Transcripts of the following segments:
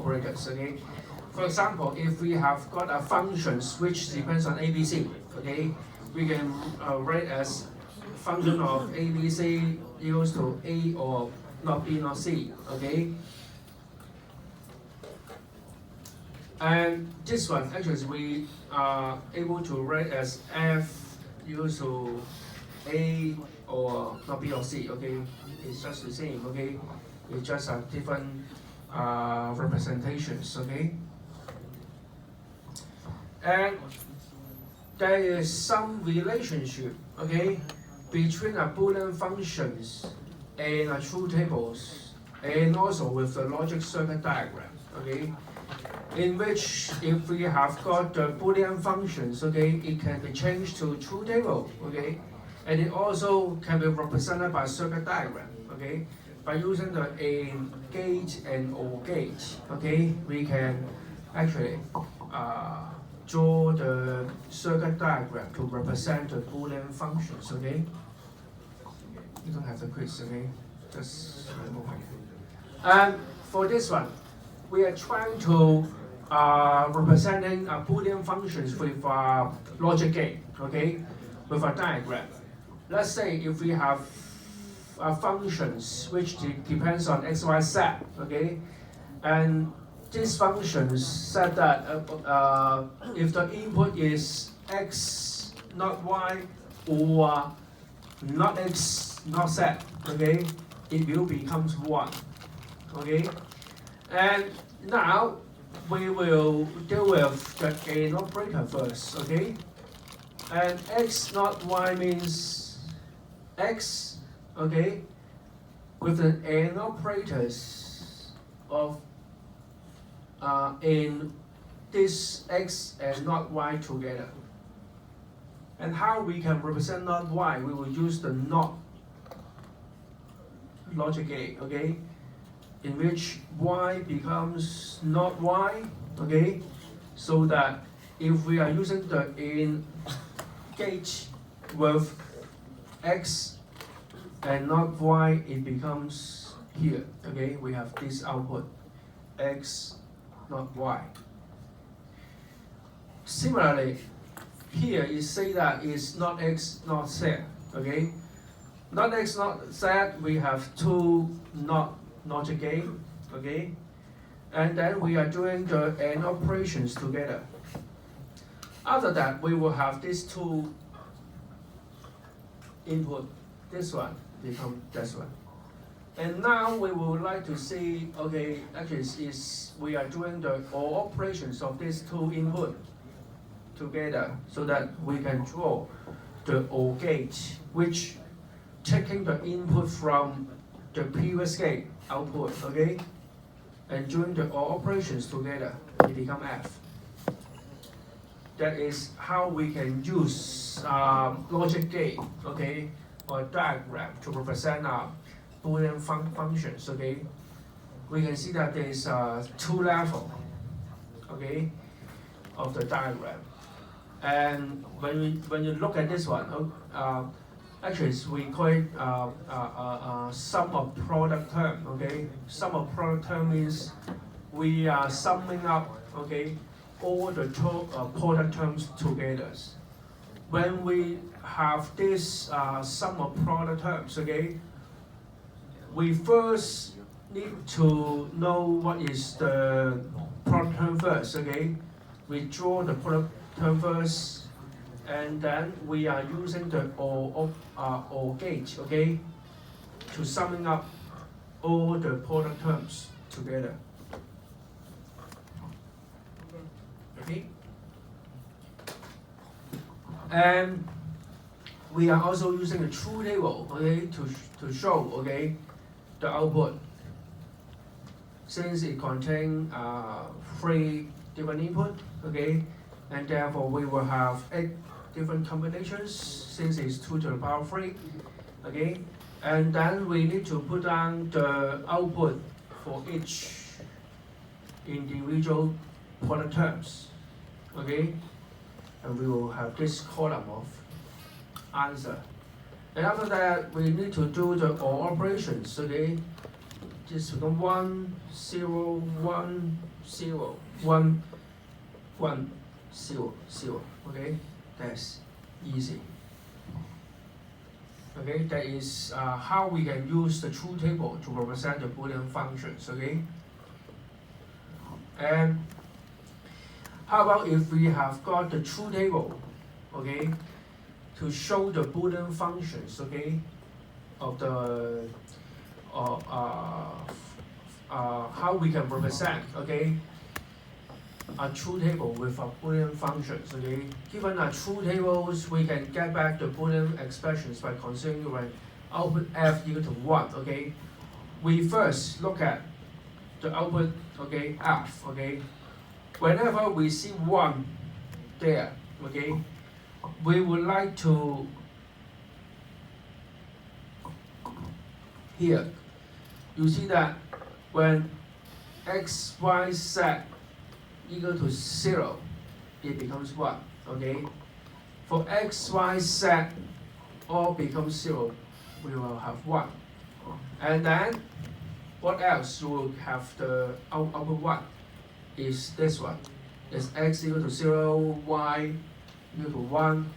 operators. Okay. For example, if we have got a functions which depends on ABC, okay, we can write as function of ABC equals to A or not B not C. Okay. And this one actually we are able to write as F equals to A or not B or C. Okay, it's just the same. Okay, it's just a different representations. Okay, and there is some relationship. Okay, between a Boolean functions and a truth tables, and also with the logic circuit diagram. Okay. In which, if we have got the Boolean functions, okay, it can be changed to truth table, okay, and it also can be represented by circuit diagram, okay, by using the AND gate and OR gate, okay, we can actually draw the circuit diagram to represent the Boolean functions, okay. You don't have the quiz, okay, just remove it. And for this one, we are trying to representing Boolean functions with logic gate, okay, with a diagram. Let's say if we have functions which depends on x, y, z, okay, and these functions said that if the input is x, not y, or not x, not z, okay, it will become 1, okay, and now we will deal with the AND operator first, okay? And x not y means x, okay? With the AND operators of in this x and not y together. And how we can represent not y? We will use the not logic gate, okay? In which y becomes not y, okay? So that if we are using the AND gate with x and not y, it becomes here, okay? We have this output, x, not y. Similarly, here it say that it's not x, not z, okay? Not x, not z, we have two not logic gate, okay? And then we are doing the AND operations together. After that, we will have these two input, this one become this one. And now we would like to see, okay, actually we are doing the all operations of these two input together so that we can draw the OR gate, which taking the input from the previous gate output, okay? And doing the all operations together, it become F. That is how we can use logic gate, okay, or diagram to represent Boolean functions, okay? We can see that there is two levels, okay, of the diagram. And when you look at this one, actually we call it sum of product term, okay? Sum of product term means we are summing up, okay, all the product terms together. When we have this sum of product terms, okay, we first need to know what is the product term first, okay? We draw the product term first, and then we are using the OR gate, okay, to summing up all the product terms together. Okay? And we are also using a truth table, okay, to show, okay, the output. Since it contains 3 different input, okay, and therefore we will have 8 different combinations since it's 2 to the power 3, okay, and then we need to put down the output for each individual product terms, okay, and we will have this column of answer. And after that, we need to do the OR operations, okay, just become 1, 0, 1, 0, 1, 1, 0, 0. Okay, that's easy. Okay, that is how we can use the truth table to represent the Boolean functions. Okay, and how about if we have got the truth table, okay, to show the Boolean functions, okay, of the how we can represent, okay, a truth table with a Boolean functions, okay. Given a truth tables, we can get back the Boolean expressions by considering output f equal to 1, okay. We first look at the output, okay, f, okay. Whenever we see 1 there, okay, we would like to here, you see that when x, y, z equal to 0, it becomes 1, okay? For x, y, z all becomes 0, we will have 1. And then, what else you will have the output 1 is this one. Is x equal to 0, y equal to 1,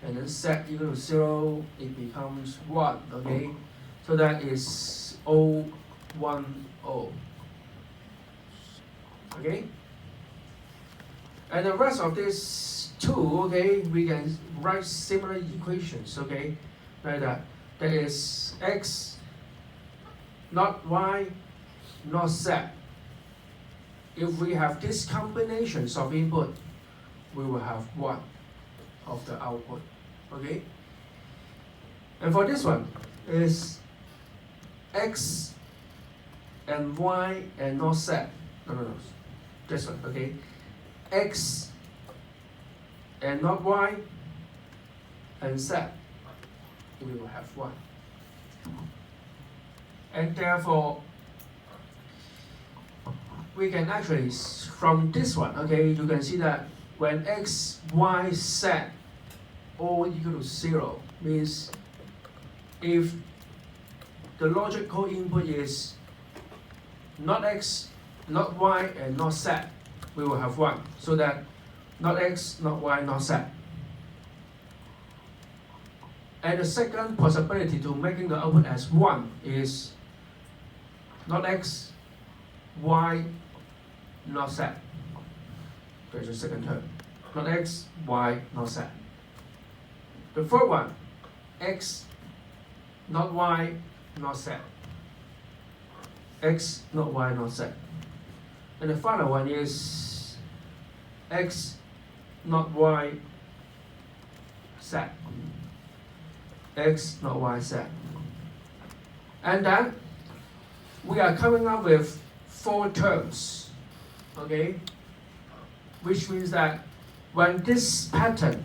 and then z equal to 0, it becomes 1, okay? So that is O, 1, O. Okay? And the rest of this 2, okay, we can write similar equations, okay? Like that. That is x, not y, not z. If we have these combinations of input, we will have 1 of the output, okay? And for this one, is x and y and not z. No. This one, okay? X and not y and z, we will have 1. And therefore, we can actually, from this one, okay, you can see that when x, y, z all equal to 0, means if the logical input is not x, not y, and not z, we will have 1. So that not x, not y, not z. And the second possibility to making the output as 1 is not x, y, not z. There's a second term. Not x, y, not z. The third one, x, not y, not z. X, not y, not z. And the final one is x, not y, z. X, not y, z. And then we are coming up with 4 terms, okay? Which means that when this pattern,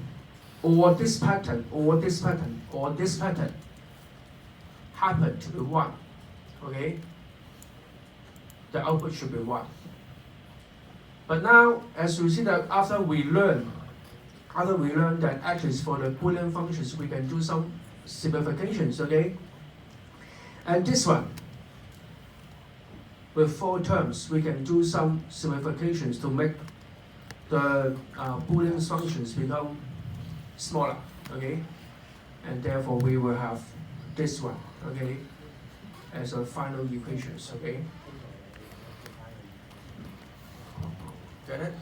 or this pattern, or this pattern, or this pattern happen to be 1, okay? The output should be 1. But now, as you see that after we learn that actually for the Boolean functions, we can do some simplifications, okay? And this one, with 4 terms, we can do some simplifications to make the Boolean functions become smaller, okay? And therefore, we will have this one, okay, as a final equations, okay? Get it?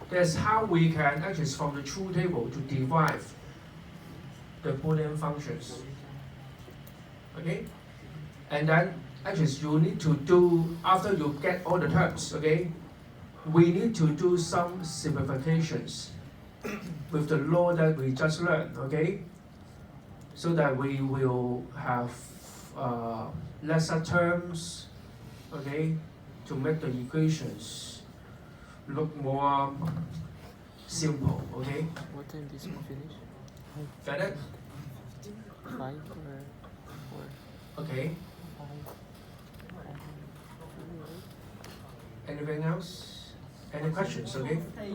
That's how we can actually from the truth table to derive the Boolean functions. Okay? And then actually you need to do, after you get all the terms, okay, we need to do some simplifications with the law that we just learned, okay? So that we will have lesser terms, okay, to make the equations look more simple, okay? What time this one finish? Got it? 5 or 4? Okay. 5. Anything else? Any questions, okay? 5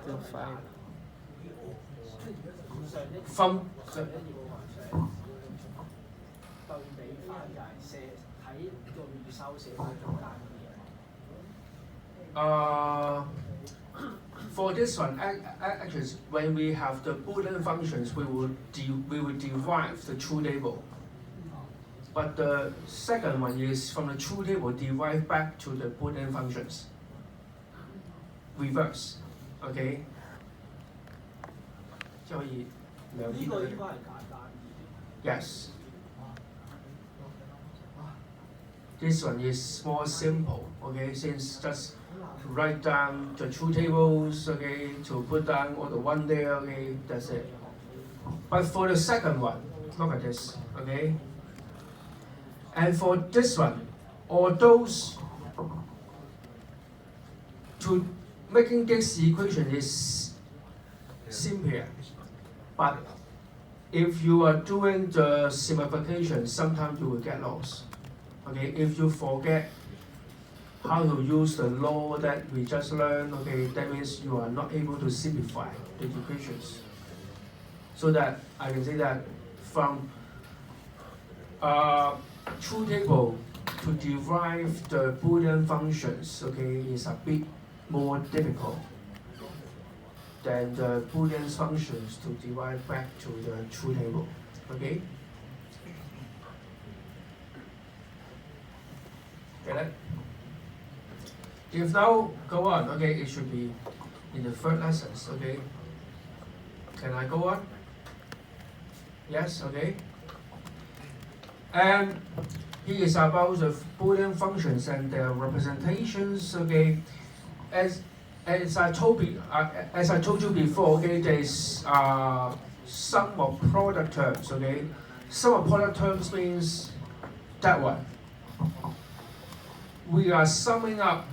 till 5. From For this one, actually, when we have the Boolean functions, we will derive the truth table. But the second one is from the truth table derive back to the Boolean functions. Reverse, okay? 就可以兩邊對。Yes. This one is more simple, okay? Since just write down the truth tables, okay, to put down all the one there, okay, that's it. But for the second one, look at this, okay? And for this one, although to making this equation is simpler, but if you are doing the simplification, sometimes you will get lost. Okay, if you forget how to use the law that we just learned, okay, that means you are not able to simplify the equations. So that I can say that from truth table to derive the Boolean functions, okay, is a bit more difficult than the Boolean functions to derive back to the truth table, okay? Get it? If now go on, okay, it should be in the third lessons, okay? Can I go on? Yes, okay. And here is about the Boolean functions and their representations, okay? As I told you before, okay, there is sum of product terms, okay? Sum of product terms means that one. We are summing up,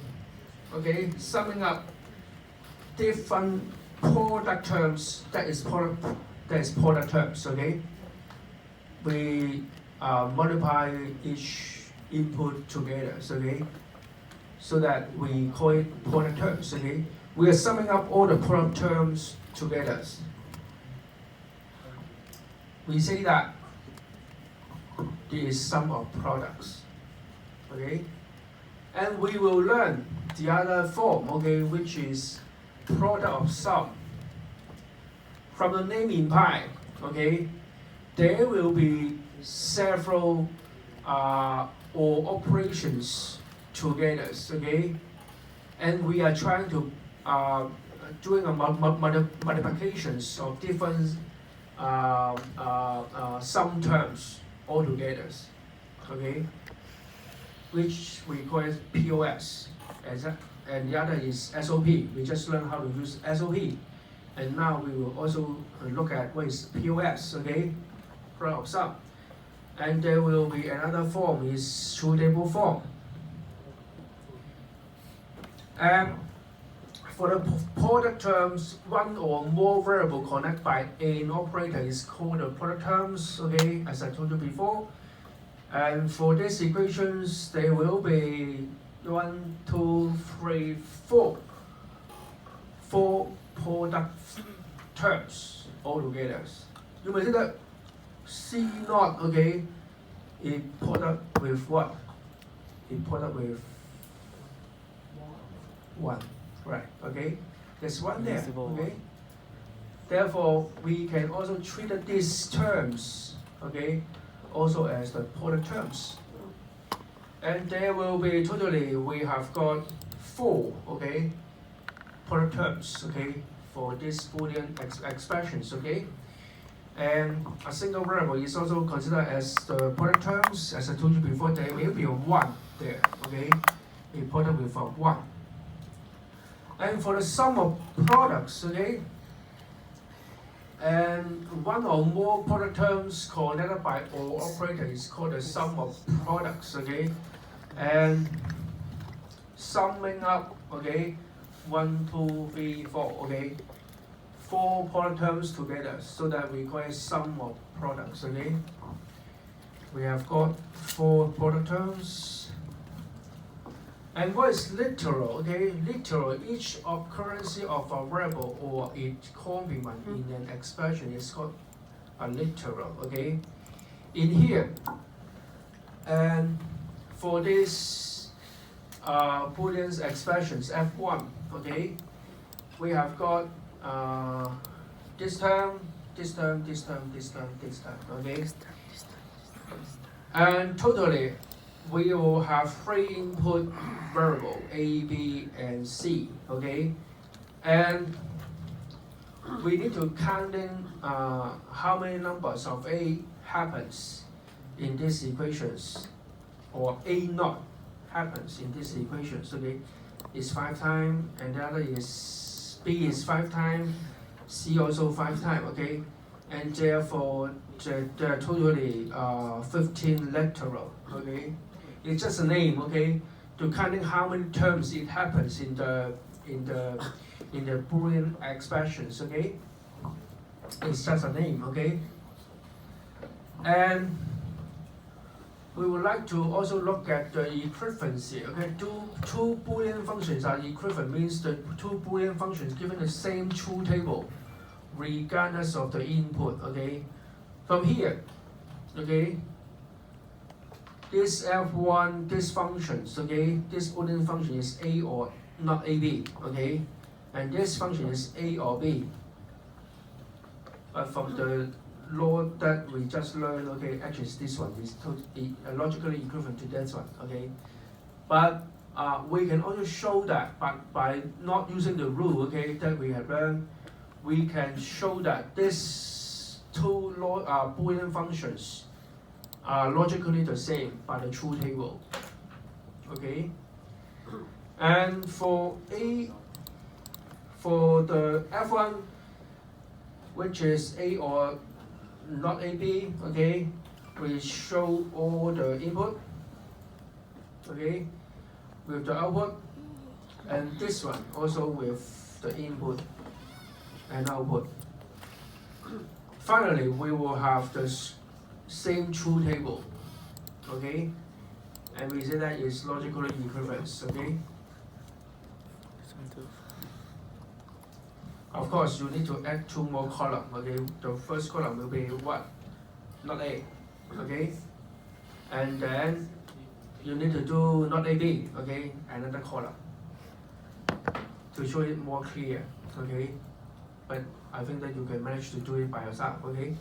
okay, summing up different product terms. That is product terms, okay. We multiply each input together, okay, so that we call it product terms, okay. We are summing up all the product terms together. We say that there is sum of products, okay. And we will learn the other form, okay, which is product of sum. From the name imply, okay, there will be several or operations together, okay, and we are trying to doing a multiplications of different sum terms all together, okay, which we call it POS, and the other is SOP. We just learned how to use SOP, and now we will also look at what is POS, okay, product of sum. And there will be another form is truth table form. And for the product terms, one or more variable connected by an operator is called the product terms, okay, as I told you before. And for these equations, there will be 1, 2, 3, 4 product terms altogether. You may say that C naught, okay, is product with what? It product with 1, right? Okay, there's 1 there. Okay. Therefore, we can also treat these terms, okay, also as the product terms. And there will be totally, we have got 4, okay, product terms, okay, for these Boolean expressions, okay. And a single variable is also considered as the product terms. As I told you before, there will be a 1 there, okay, a product with a 1. And for the sum of products, okay, and one or more product terms connected by or operator is called the sum of products, okay? And summing up, okay, 1, 2, 3, 4, okay? 4 product terms together, so that we call it sum of products, okay? We have got 4 product terms. And what is literal? Okay, literal, each occurrence of a variable or its complement in an expression is called a literal, okay? In here, And for this Boolean expressions F1, okay, we have got this term, this term, this term, this term, this term, okay? And totally, we will have 3 input variable A, B, and C, okay? And we need to count in how many numbers of A happens in these equations, or A naught happens in these equations, okay? It's 5 times, and the other is B is 5 times, C also 5 times, okay? And therefore, there are totally 15 literal, okay? It's just a name, okay? To counting how many terms it happens in the Boolean expressions, okay? It's just a name, okay? And we would like to also look at the equivalency, okay? Two Boolean functions are equivalent, means the 2 Boolean functions given the same truth table, regardless of the input, okay? From here, okay, this F1, this functions, okay, this Boolean function is A or not AB, okay? And this function is A or B. But from the law that we just learned, okay, actually this one is totally logically equivalent to that one, okay? But we can also show that, but by not using the rule, okay, that we have learned, we can show that these 2 Boolean functions are logically the same by the truth table, okay? And for the F1, which is A or not AB, okay, we show all the input, okay, with the output, and this one also with the input and output. Finally, we will have the same truth table, okay, and we say that is logically equivalent, okay. Of course, you need to add 2 more columns, okay. The first column will be what? Not A, okay, and then you need to do not AB, okay, another column to show it more clear, okay. But I think that you can manage to do it by yourself, okay.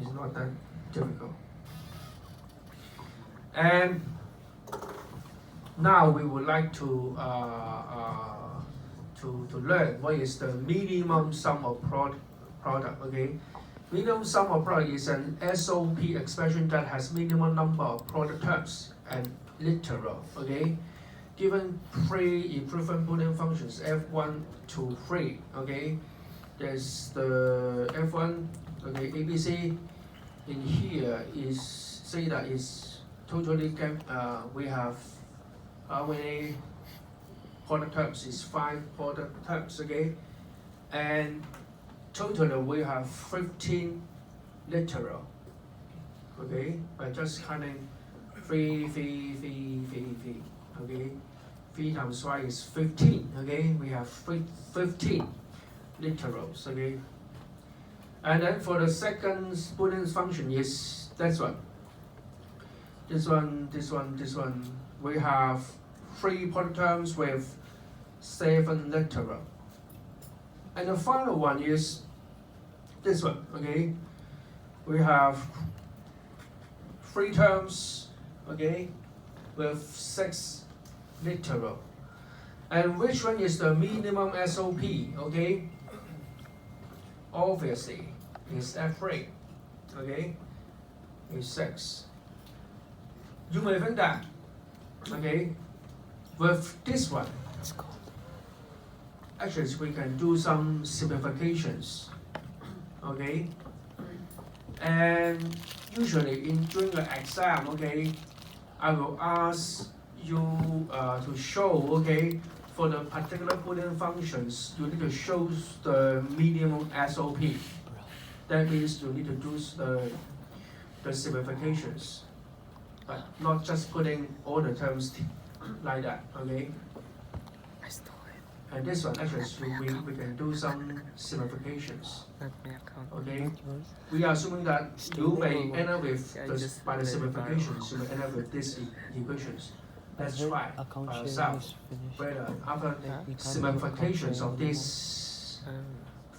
It's not that difficult. And now we would like to learn what is the minimum sum of product, okay? Minimum sum of product is an SOP expression that has minimum number of product terms and literal, okay? Given 3 equivalent Boolean functions, F1 to 3, okay? There's the F1, okay, ABC. In here is, say that is totally, we have how many product terms? Is 5 product terms, okay? And totally we have 15 literal, okay? By just counting 3, okay? 3 times y is 15, okay? We have 15 literals, okay? And then for the second Boolean function is this one. This one. We have 3 product terms with 7 literal. And the final one is this one, okay? We have 3 terms, okay, with 6 literal. And which one is the minimum SOP, okay? Obviously, it's F3, okay? It's 6. You may think that, okay, with this one, actually we can do some simplifications, okay? And usually during the exam, okay, I will ask you to show, okay, for the particular Boolean functions, you need to show the minimum SOP. That means you need to do the simplifications, but not just putting all the terms like that, okay? And this one actually we can do some simplifications. Not my account. Okay. Not yours. We are assuming that you may Still end up with I this, just by the let it simplifications, you may end up with these equations. Let's I heard try account by sharing yourself is finished. whether after You can't do simplifications account of sharing these anymore.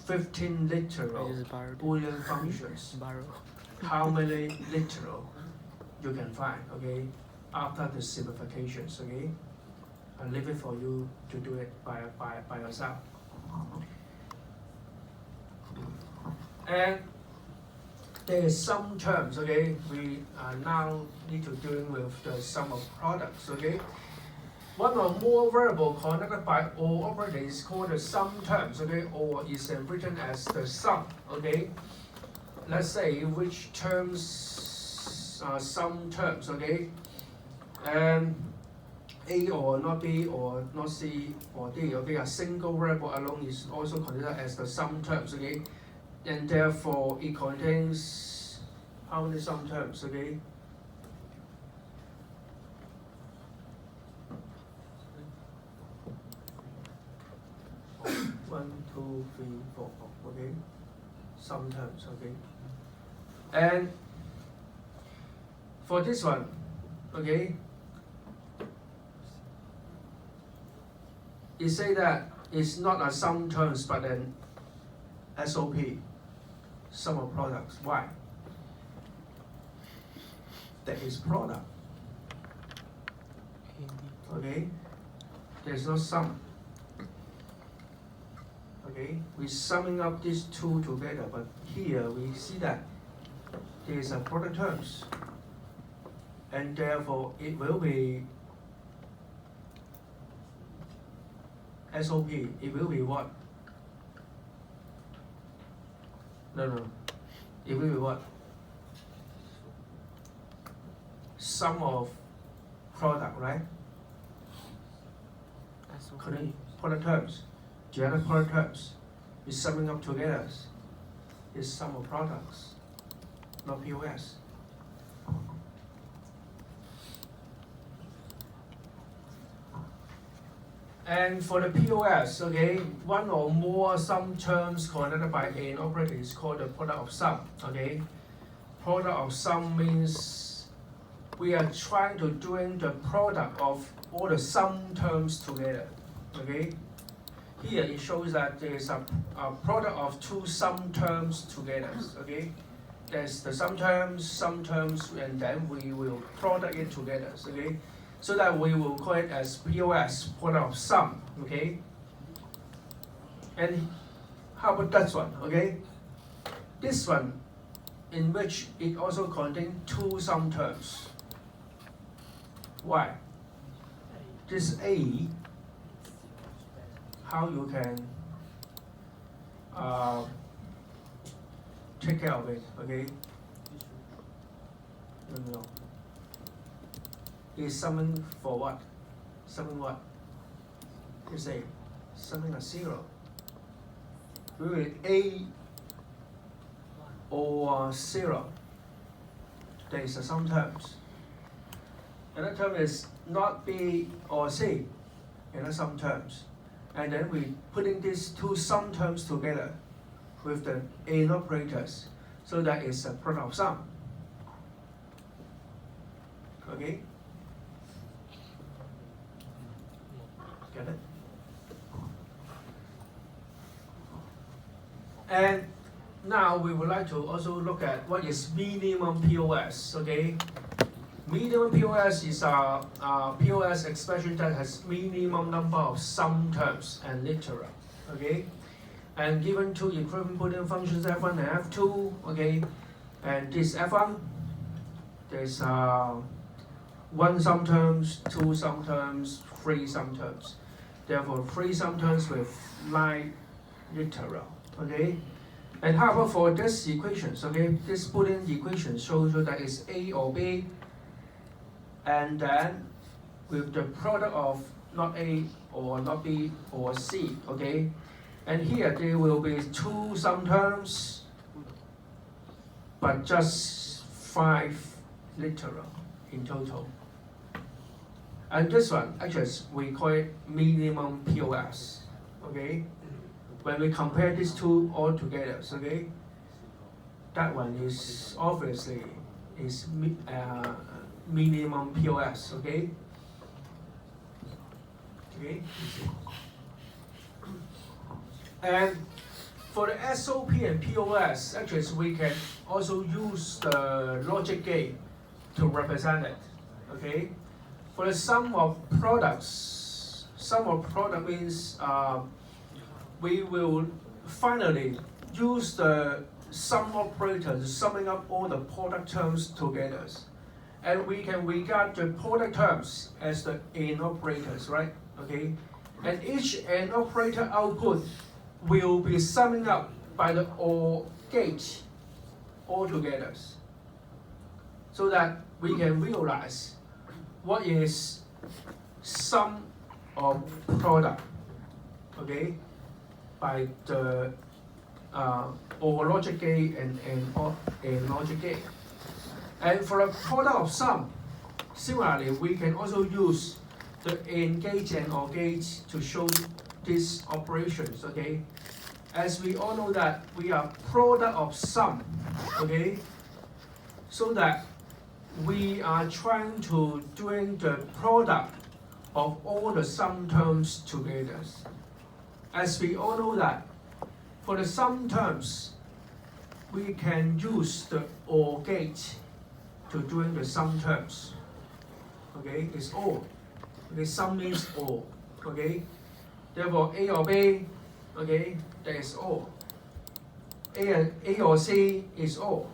15 I literal just borrowed it. Boolean functions, Borrow. how many literal you can find, okay, after the simplifications, okay? I'll leave it for you to do it by yourself. And there is some terms, okay? We now need to deal with the sum of products, okay? One or more variable connected by or operator is called the sum terms, okay? Or is written as the sum, okay? Let's say which terms are sum terms, okay? And A or not B or not C or D, okay? A single variable alone is also considered as the sum terms, okay? And therefore it contains how many sum terms, okay? One, two, three, four, okay? Sum terms, okay? And for this one, okay? It say that it's not a sum terms but an SOP, sum of products. Why? That is product. Okay? There's no sum. Okay? We're summing up these two together, but here we see that there is a product terms. And therefore it will be SOP, it will be what? No. It will be what? Sum of product, right? Couldn't product terms. The other product terms is summing up together. Is sum of products, not POS. And for the POS, okay, one or more sum terms connected by an operator is called the product of sum, okay? Product of sum means we are trying to doing the product of all the sum terms together, okay? Here it shows that there is a product of two sum terms together, okay? There's the sum terms, and then we will product it together, okay? So that we will call it as POS, product of sum, okay? And how about that one, okay? This one, in which it also contains two sum terms. Why? This A, how you can take care of it, okay? No. Is summing for what? Summing what? You say, summing a zero. Will it A or 0? There is a sum terms. Another term is not B or C, another sum terms. And then we putting these two sum terms together with the AND operators, so that is a product of sum. Okay? Get it? And now we would like to also look at what is minimum POS, okay? Minimum POS is a POS expression that has minimum number of sum terms and literal, okay? And given two equivalent Boolean functions f1 and f2, okay? And this f1, there's one sum terms, two sum terms, three sum terms. Therefore, three sum terms with 9 literal, okay? And how about for this equations, okay? This Boolean equation shows you that it's A or B, and then with the product of not A or not B or C, okay? And here there will be two sum terms, but just 5 literal in total. And this one, actually, we call it minimum POS, Okay, when we compare these two all together, okay, that one is obviously is minimum POS. Okay. Okay. And for the SOP and POS, actually we can also use the logic gate to represent it. Okay. For the sum of products, sum of product means we will finally use the sum operator to summing up all the product terms together. And we can regard the product terms as the AND operators, right? Okay. And each AND operator output will be summing up by the OR gate altogether, so that we can realize what is sum of product, okay, by the OR logic gate and logic gate. And for the product of sum, similarly, we can also use the AND gate and OR gate to show these operations, okay? As we all know that we are product of sum, okay? So that we are trying to doing the product of all the sum terms together. As we all know that for the sum terms, we can use the OR gate to doing the sum terms. Okay, it's OR. Okay, sum means OR. Okay, therefore A or B, okay, that is OR. A or C is OR.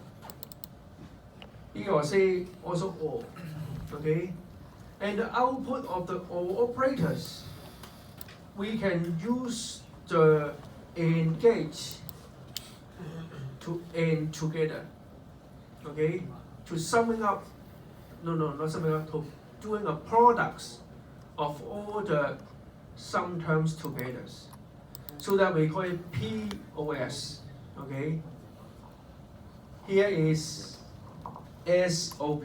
B or C also OR. Okay, and the output of the OR operators, we can use the AND gate to AND together. Okay, to summing up, not summing up, to doing a products of all the sum terms together. So that we call it POS. Okay, here is SOP.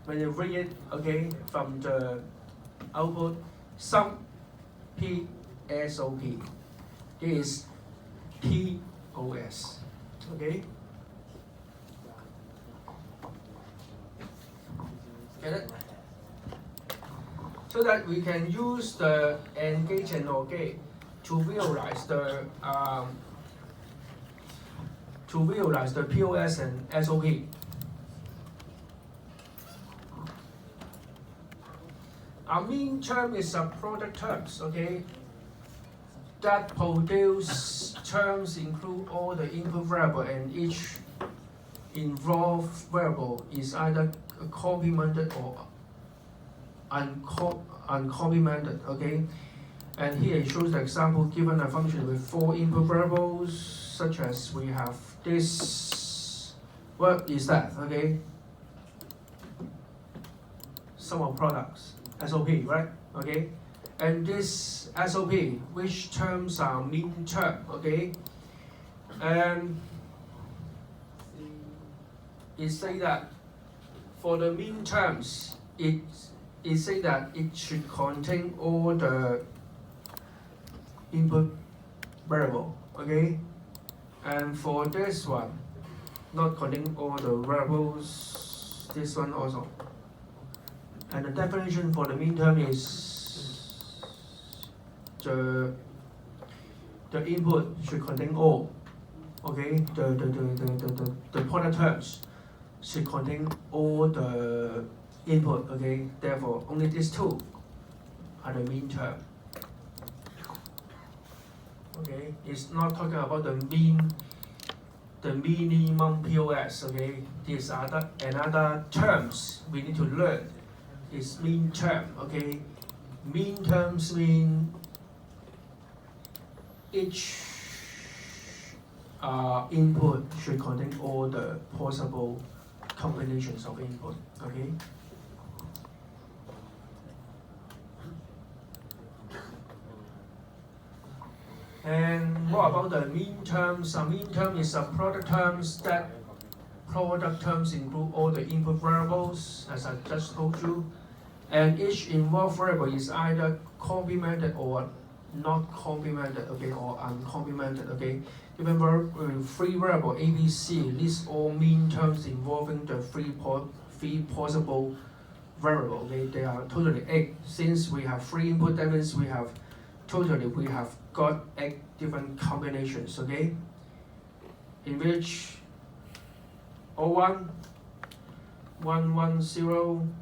When you read it, okay, from the output, sum P SOP. This is POS. Okay? Get it? So that we can use the AND gate and OR gate to realize the POS and SOP. Our mean term is a product terms, okay? That produce terms include all the input variable, and each involved variable is either complemented or uncomplimented, okay? And here it shows the example given a function with 4 input variables, such as we have this. What is that, okay? Sum of products, SOP, right? Okay? And this SOP, which terms are mean term, okay? And it say that for the mean terms, it say that it should contain all the input variable, okay? And for this one, not containing all the variables, this one also. And the definition for the mean term is the input should contain all, okay? The product terms should contain all the input, okay? Therefore, only these two are the mean term. Okay, it's not talking about the minimum POS, okay? These are another terms we need to learn. It's mean term, okay? Mean terms mean each input should contain all the possible combinations of input, okay? And what about the mean terms? A mean term is a product terms that product terms include all the input variables, as I just told you, and each involved variable is either complemented or not complemented, okay, or uncomplemented, okay. Remember, free variable ABC lists all mean terms involving the three possible variable. Okay, they are totally 8. Since we have 3 input, that means we have got 8 different combinations. Okay, in which 01, 110,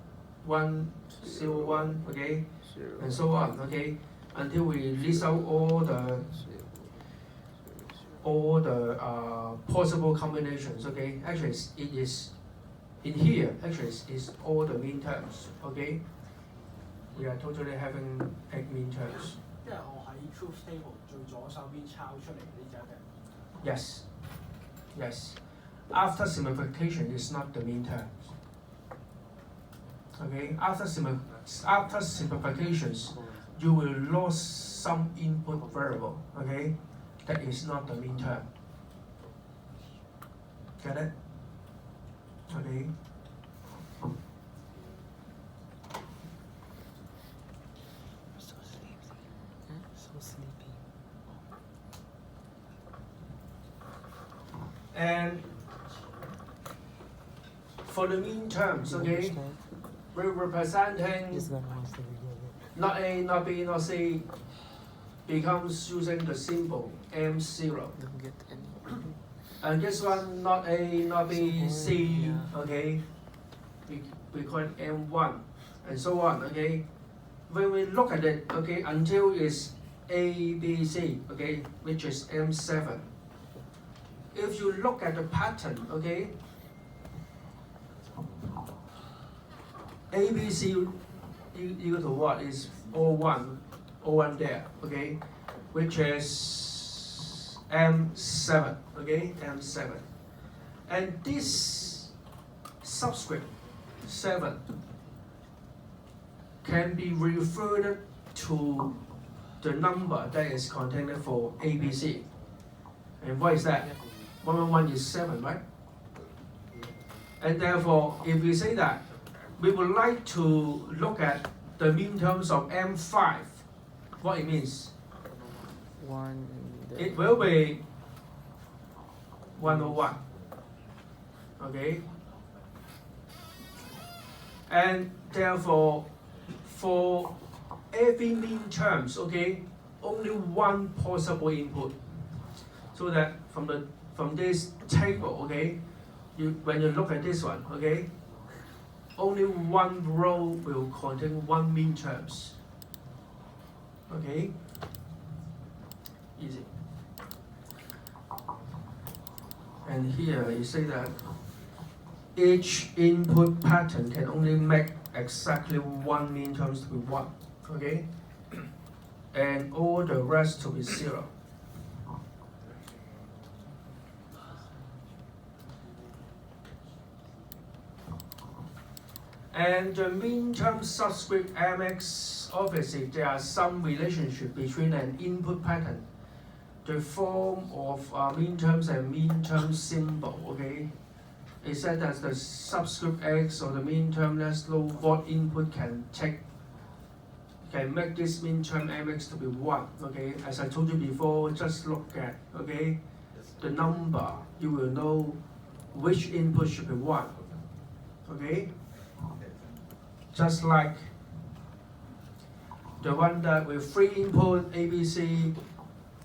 101, okay, and so on. Okay, until we list out all the possible combinations. Okay, actually it is in here. Actually is all the mean terms. Okay, we are totally having 8 mean terms. 即係我喺 truth table 最左手邊抄出嚟呢隻嘅。Yes, yes. After simplification is not the mean terms. Okay, after simplifications, you will lose some input variable. Okay, that is not the mean term. Get it? Okay. So sleepy. So sleepy. And for the mean terms, okay, we're representing This one wants to be not A, not B, not C becomes using the symbol M0. Don't get any. And this one, not A, not B, C, Yeah. okay, we call it M1, and so on, okay. When we look at it, okay, until it's A, B, C, okay, which is M7. If you look at the pattern, okay, A, B, C equal to what is O1 there, okay, which is M7, okay, M7. And this subscript 7 can be referred to the number that is contained for ABC. And what is that? 111 is 7, right? And therefore, if we say that we would like to look at the mean terms of M5, what it means? One. It will be 101. Okay? And therefore, for every mean terms, okay, only one possible input. So that from this table, okay, when you look at this one, okay, only one row will contain one mean terms. Okay? Easy. And here you say that each input pattern can only make exactly one mean terms to be 1. Okay? And all the rest to be 0. And the mean term subscript mx, obviously there are some relationship between an input pattern, the form of mean terms and mean term symbol, okay? It said that the subscript x or the mean term, let's know what input can make this mean term mx to be 1, okay? As I told you before, just look at, okay, the number, you will know which input should be 1, okay? Just like the one that with 3 input ABC,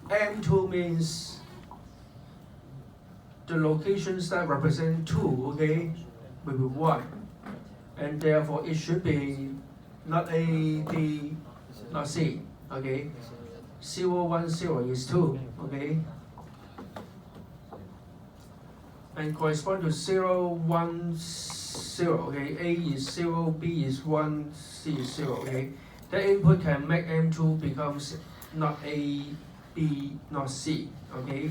M2 means the locations that represent 2, okay, will be 1. And therefore it should be not A, B, not C, okay. 0, 1, 0 is 2, okay. And correspond to 0, 1, 0, okay. A is 0, B is 1, C is 0, okay. The input can make M2 becomes not A, B, not C, okay.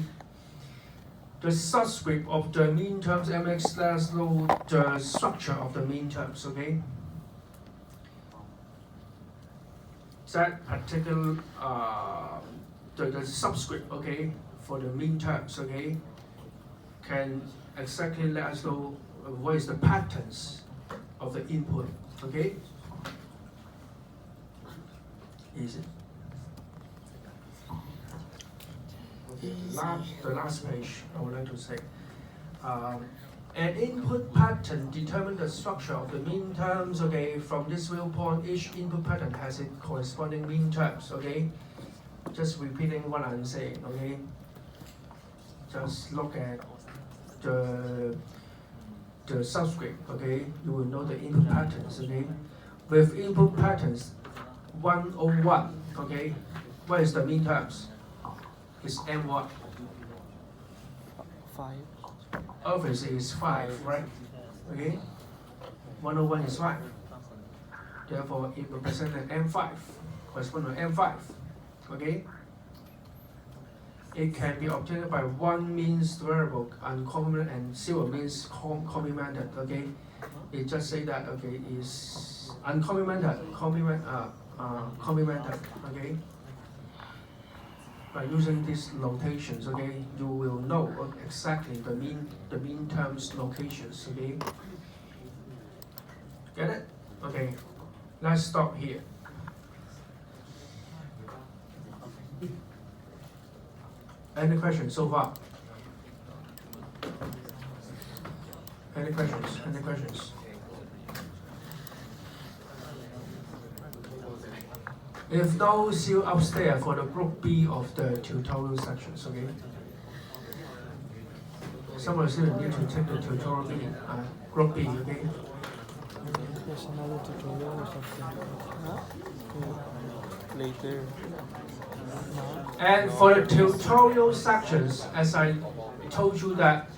The subscript of the mean terms mx, let's know the structure of the mean terms, okay. That particular the subscript, okay, for the mean terms, okay, can exactly let us know what is the patterns of the input, okay? Easy. last page, I would like to say. An input pattern determines the structure of the mean terms. Okay, from this viewpoint, each input pattern has its corresponding mean terms. Okay, just repeating what I'm saying. Okay, just look at the subscript. Okay, you will know the input patterns. Okay, with input patterns 101. Okay, what is the mean terms? It's m what? 5. Obviously is 5, right? Okay, 101 is 5. Therefore, it represents an M5, correspond to M5. Okay? It can be obtained by 1 means variable uncomplemented and 0 means complemented. Okay? It just say that okay is uncomplemented, complemented. Okay? By using these notations, okay, you will know exactly the mean terms locations. Okay? Get it? Okay. Let's stop here. Any questions so far? Any questions? Any questions? If no, see you upstairs for the group B of the tutorial sections, okay? Some of you need to take the tutorial B, group B, okay? There's another tutorial or something. Huh? Later. And for the tutorial sections, as I told you that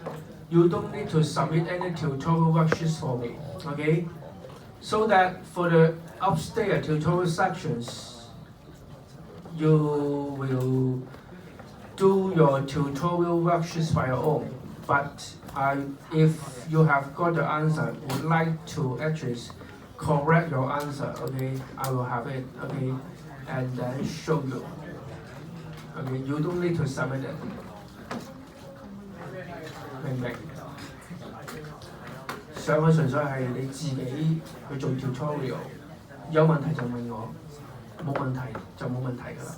you don't need to submit any tutorial worksheets for me, okay? So that for the upstairs tutorial sections, you will do your tutorial worksheets by your own. But if you have got the answer, would like to actually correct your answer, okay, I will have it, okay, and then show you. Okay, you don't need to submit it. 明唔明？上去純粹係你自己去做 tutorial，有問題就問我，冇問題就冇問題㗎啦。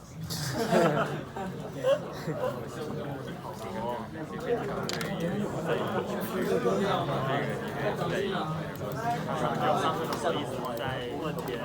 有上次的意思在问别人。